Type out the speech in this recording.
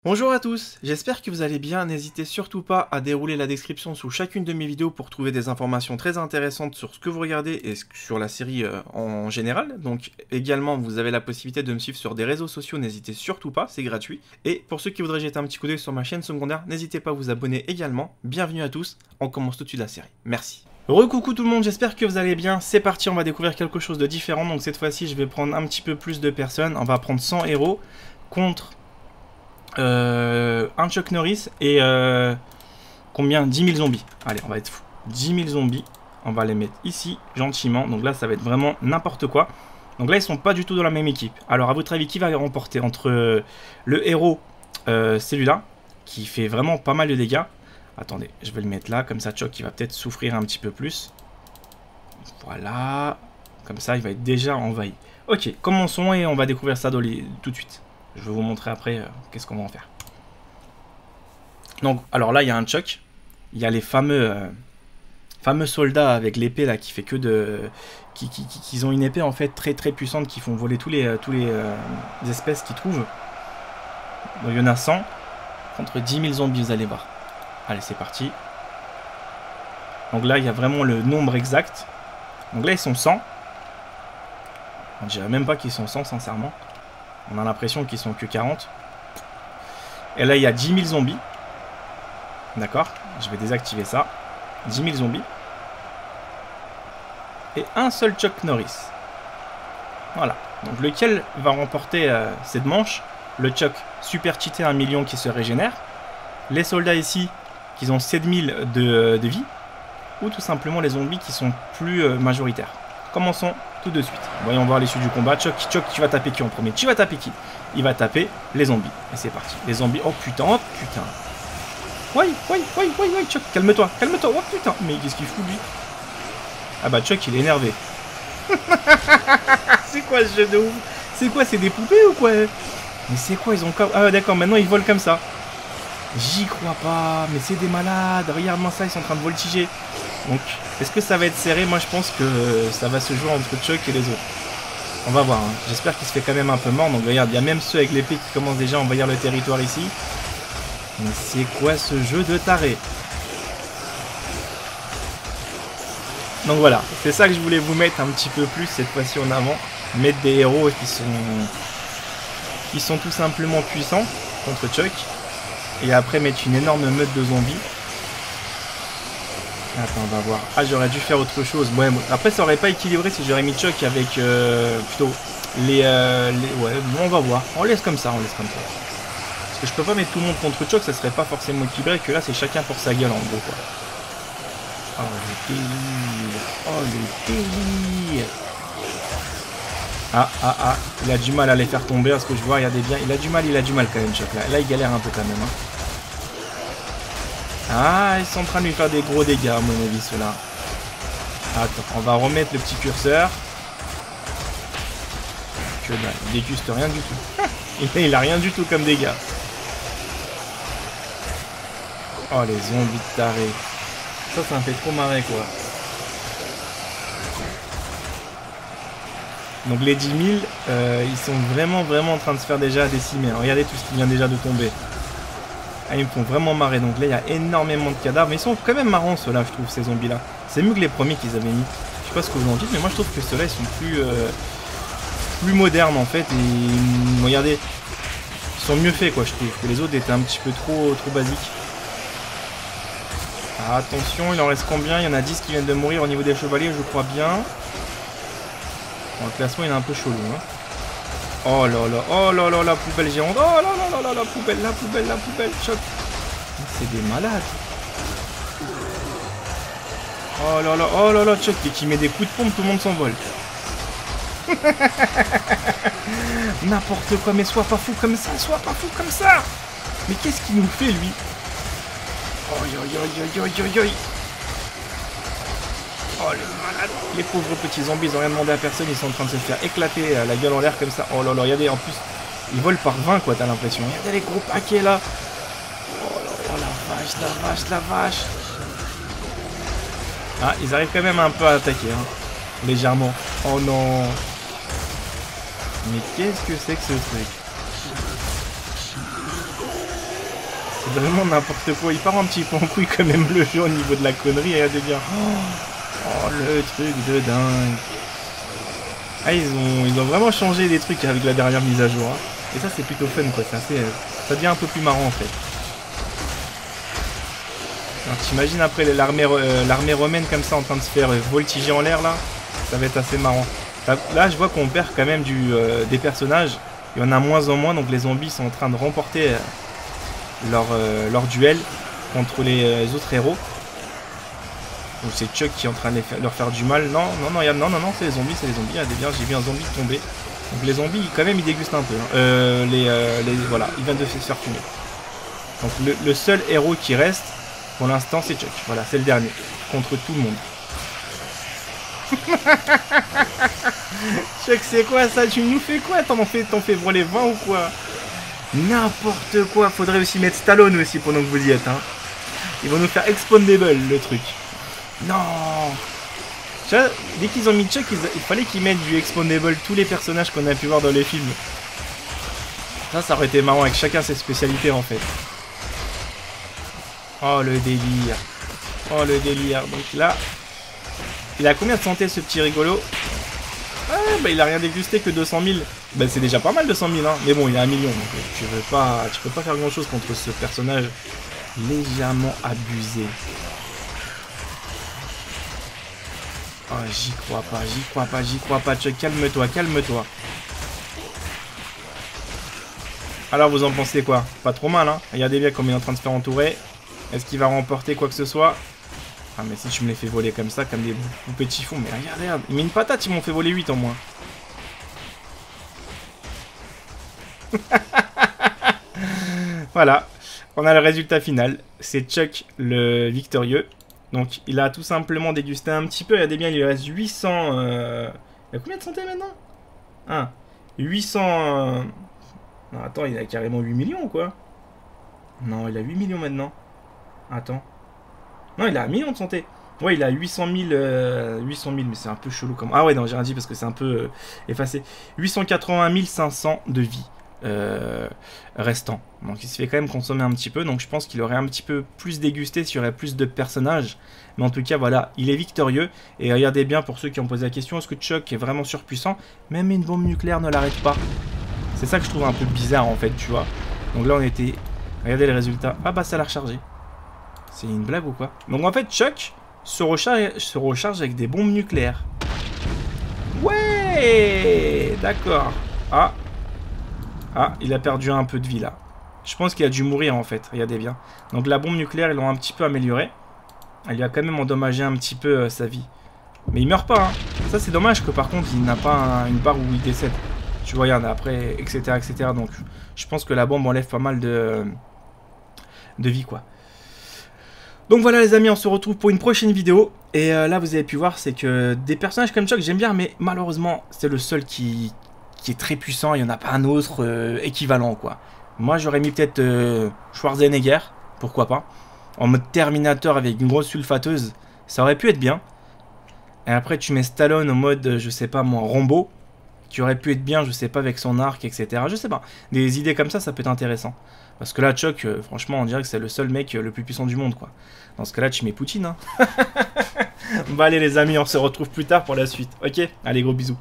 Bonjour à tous, j'espère que vous allez bien, n'hésitez surtout pas à dérouler la description sous chacune de mes vidéos pour trouver des informations très intéressantes sur ce que vous regardez et sur la série en général. Donc également vous avez la possibilité de me suivre sur des réseaux sociaux, n'hésitez surtout pas, c'est gratuit. Et pour ceux qui voudraient jeter un petit coup d'œil sur ma chaîne secondaire, n'hésitez pas à vous abonner également. Bienvenue à tous, on commence tout de suite la série, merci. Recoucou tout le monde, j'espère que vous allez bien, c'est parti, on va découvrir quelque chose de différent. Donc cette fois-ci je vais prendre un petit peu plus de personnes, on va prendre 100 héros contre... un Chuck Norris et combien 10 000 zombies. Allez, on va être fou. 10 000 zombies. On va les mettre ici, gentiment. Donc là, ça va être vraiment n'importe quoi. Donc là, ils sont pas du tout dans la même équipe. Alors, à votre avis, qui va remporter entre le héros, celui-là, qui fait vraiment pas mal de dégâts. Attendez, je vais le mettre là. Comme ça, Chuck, il va peut-être souffrir un petit peu plus. Voilà. Comme ça, il va être déjà envahi. Ok, commençons et on va découvrir ça tout de suite. Je vais vous montrer après qu'est-ce qu'on va en faire. Donc, alors là, il y a un Chuck. Il y a les fameux soldats avec l'épée là qui fait que de... qui ont une épée en fait très puissante qui font voler tous les espèces qu'ils trouvent. Donc, il y en a 100 contre 10 000 zombies, vous allez voir. Allez, c'est parti. Donc là, il y a vraiment le nombre exact. Donc là, ils sont 100. On dirait même pas qu'ils sont 100, sincèrement. On a l'impression qu'ils sont que 40. Et là, il y a 10 000 zombies. D'accord. Je vais désactiver ça. 10 000 zombies. Et un seul Chuck Norris. Voilà. Donc, lequel va remporter cette manche? Le Chuck super cheaté 1 million qui se régénère. Les soldats ici, qui ont 7000 de vie. Ou tout simplement les zombies qui sont plus majoritaires. Commençons tout de suite. Voyons voir l'issue du combat. Chuck, tu vas taper qui en premier? Tu vas taper qui? Il va taper les zombies. Et c'est parti. Les zombies. Oh putain, oh putain. Ouais, Chuck, calme-toi, oh putain. Mais qu'est-ce qu'il fout lui? Ah bah Chuck, il est énervé. C'est quoi ce jeu de ouf? C'est quoi, c'est des poupées ou quoi? Mais c'est quoi, ils ont... Ah d'accord, maintenant ils volent comme ça. J'y crois pas, mais c'est des malades. Regarde-moi ça, ils sont en train de voltiger. Donc, est-ce que ça va être serré? Moi, je pense que ça va se jouer entre Chuck et les autres. On va voir. Hein. J'espère qu'il se fait quand même un peu mort. Donc, regarde, il y a même ceux avec l'épée qui commencent déjà à envahir le territoire ici. Mais c'est quoi ce jeu de taré? Donc voilà, c'est ça que je voulais vous mettre un petit peu plus cette fois-ci en avant. Mettre des héros qui sont tout simplement puissants contre Chuck. Et après mettre une énorme meute de zombies. Attends, on va voir. Ah, j'aurais dû faire autre chose. Ouais, après, ça aurait pas équilibré si j'aurais mis Chuck avec plutôt les... Ouais, bon, on va voir. On laisse comme ça, Parce que je peux pas mettre tout le monde contre Chuck, ça serait pas forcément équilibré. Que là, c'est chacun pour sa gueule, en gros, quoi. Oh, le délire. Oh, le délire. Ah. Il a du mal à les faire tomber, à ce que je vois. Regardez bien. Il a du mal quand même, Chuck. Là, il galère un peu quand même, hein. Ah, ils sont en train de lui faire des gros dégâts, à mon avis, ceux-là. Attends, on va remettre le petit curseur. Que dalle, il déguste rien du tout. Il a rien du tout comme dégâts. Oh, les zombies de tarés. Ça me fait trop marrer, quoi. Donc, les 10 000, ils sont vraiment en train de se faire déjà décimer. Hein. Regardez tout ce qui vient déjà de tomber. Ah, ils me font vraiment marrer. Donc là, il y a énormément de cadavres. Mais ils sont quand même marrants, ceux-là, je trouve, ces zombies-là. C'est mieux que les premiers qu'ils avaient mis. Je sais pas ce que vous en dites, mais moi, je trouve que ceux-là, ils sont plus modernes, en fait. Et regardez, ils sont mieux faits, quoi, je trouve. Que les autres étaient un petit peu trop basiques. Ah, attention, il en reste combien? Il y en a 10 qui viennent de mourir au niveau des chevaliers, je crois bien. Bon, le classement, il est un peu chelou, hein. Oh là, la poubelle géante. Oh là, la poubelle, Chuck. C'est des malades. Oh là là, Chuck, qui met des coups de pompe, tout le monde s'envole. N'importe quoi, mais sois pas fou comme ça. Mais qu'est-ce qu'il nous fait, lui? Oi. Oh le malade. Les pauvres petits zombies, ils ont rien demandé à personne, ils sont en train de se faire éclater la gueule en l'air comme ça. Oh là là, regardez, en plus, ils volent par 20 quoi, t'as l'impression. Regardez les gros paquets là. Oh là là, la vache. Ah, ils arrivent quand même un peu à attaquer, hein. Légèrement. Oh non. Mais qu'est-ce que c'est que ce truc? C'est vraiment n'importe quoi. Il part un petit peu en couille quand même le jeu au niveau de la connerie. Regardez bien. Oh, le truc de dingue. Ah, ils ont vraiment changé des trucs avec la dernière mise à jour. Hein. Et ça, c'est plutôt fun, quoi. C'est assez, ça devient un peu plus marrant, en fait. Alors, t'imagines après l'armée romaine comme ça en train de se faire voltiger en l'air, là. Ça va être assez marrant. Là, je vois qu'on perd quand même des personnages. Il y en a moins en moins, donc les zombies sont en train de remporter leur duel contre les autres héros. Donc c'est Chuck qui est en train de leur faire du mal. Non, c'est les zombies, Regardez bien, j'ai vu un zombie tomber. Donc les zombies, quand même, ils dégustent un peu. Hein. Voilà, ils viennent de se faire fumer. Donc le seul héros qui reste, pour l'instant, c'est Chuck. Voilà, c'est le dernier. Contre tout le monde. Chuck, c'est quoi ça? Tu nous fais quoi? T'en fais voler 20 ou quoi? N'importe quoi. Faudrait aussi mettre Stallone aussi pendant que vous y êtes. Hein. Ils vont nous faire Expandable, le truc. Non. Tu vois, dès qu'ils ont mis Chuck, il fallait qu'ils mettent du Expandable tous les personnages qu'on a pu voir dans les films. Ça aurait été marrant avec chacun ses spécialités en fait. Oh le délire. Oh le délire. Donc là, il a combien de santé ce petit rigolo? Ah bah il a rien dégusté que 200 000. Bah c'est déjà pas mal 200 000 hein. Mais bon il a 1 million donc tu peux pas faire grand chose contre ce personnage légèrement abusé. Oh j'y crois pas Chuck, calme-toi. Alors vous en pensez quoi? Pas trop mal hein. Regardez bien comme il est en train de se faire entourer. Est-ce qu'il va remporter quoi que ce soit? Ah mais si tu me les fais voler comme ça, comme des poupées chiffons, mais regarde, il met une patate, ils m'ont fait voler 8 en moins. Voilà, on a le résultat final, c'est Chuck le victorieux. Donc il a tout simplement dégusté un petit peu, regardez bien, il lui reste 800... Il a combien de santé maintenant? 800... Non attends, il a carrément 8 millions ou quoi? Non, il a 8 millions maintenant. Attends. Non, il a 1 million de santé. Ouais, il a 800 000, mais c'est un peu chelou comme... Ah ouais, non, j'ai rien dit parce que c'est un peu effacé. 880 500 de vie restant. Donc il se fait quand même consommer un petit peu. Donc je pense qu'il aurait un petit peu plus dégusté s'il y aurait plus de personnages. Mais en tout cas, voilà, il est victorieux. Et regardez bien, pour ceux qui ont posé la question, est-ce que Chuck est vraiment surpuissant? Même une bombe nucléaire ne l'arrête pas. C'est ça que je trouve un peu bizarre en fait, tu vois. Donc là, on était... Regardez les résultats. Ah bah ça l'a rechargé. C'est une blague ou quoi? Donc en fait, Chuck se recharge avec des bombes nucléaires. Ouais, d'accord. Ah, il a perdu un peu de vie là. Je pense qu'il a dû mourir en fait, regardez bien. Donc la bombe nucléaire, ils l'ont un petit peu améliorée. Elle lui a quand même endommagé un petit peu sa vie. Mais il meurt pas, hein. Ça c'est dommage que par contre, il n'a pas une barre où il décède. Tu vois, regarde, après, etc., etc. Donc je pense que la bombe enlève pas mal de vie, quoi. Donc voilà les amis, on se retrouve pour une prochaine vidéo. Et là vous avez pu voir, c'est que des personnages comme Chuck j'aime bien, mais malheureusement c'est le seul qui est très puissant. Il n'y en a pas un autre équivalent quoi. Moi j'aurais mis peut-être Schwarzenegger, pourquoi pas. En mode Terminator avec une grosse sulfateuse, ça aurait pu être bien. Et après tu mets Stallone en mode, je sais pas moi, Rambo, qui aurait pu être bien, je sais pas, avec son arc, etc. Je sais pas, des idées comme ça peut être intéressant. Parce que là, Chuck, franchement, on dirait que c'est le seul mec le plus puissant du monde, quoi. Dans ce cas-là, tu mets Poutine, hein. Bon, allez, les amis, on se retrouve plus tard pour la suite. Ok? Allez, gros bisous.